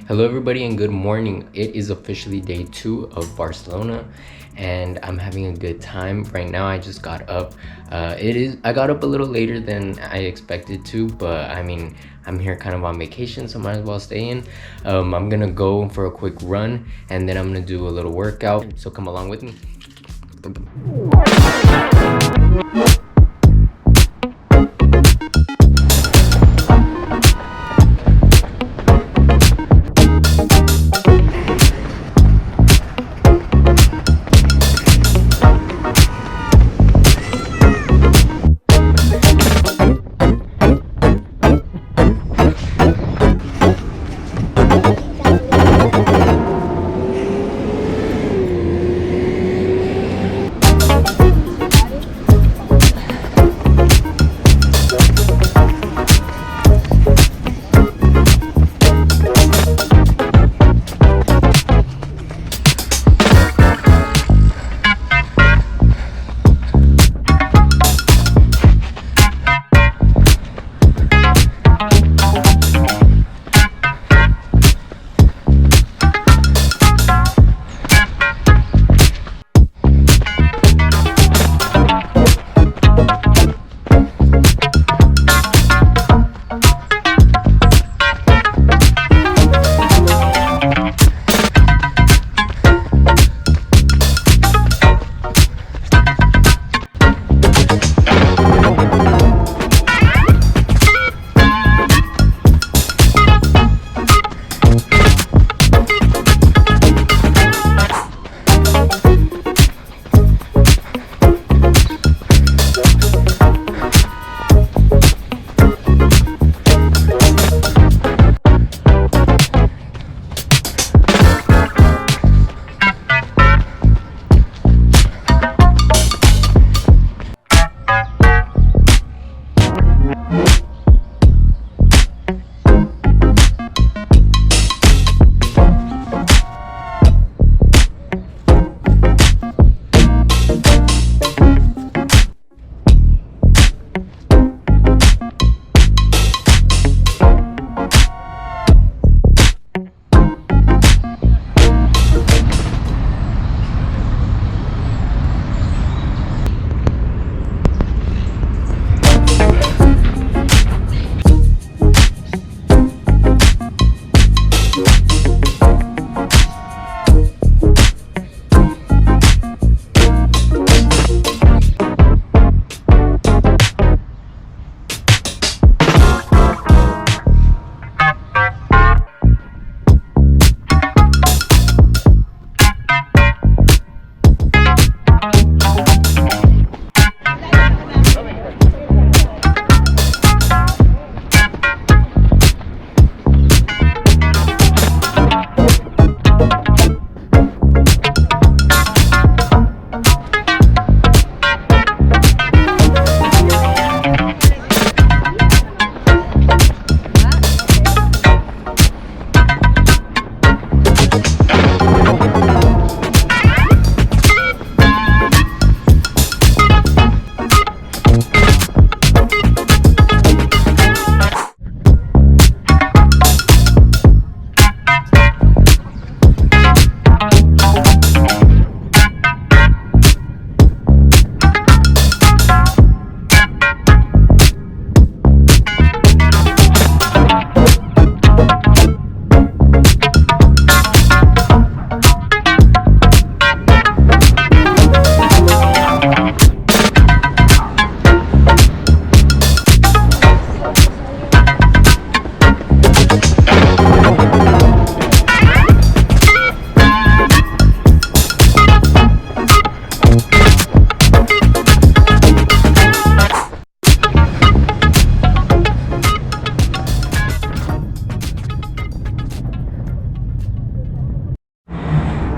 Hello everybody and good morning. It is officially day 2 of Barcelona and I'm having a good time. Right now I just got up. I got up a little later than I expected to, but I mean, I'm here kind of on vacation, so might as well stay in. I'm gonna go for a quick run and then I'm gonna do a little workout, so come along with me.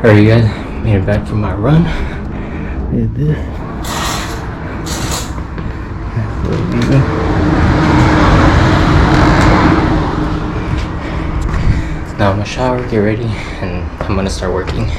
Alright guys, made it back from my run. Look at this. Now I'm gonna shower, get ready, and I'm gonna start working.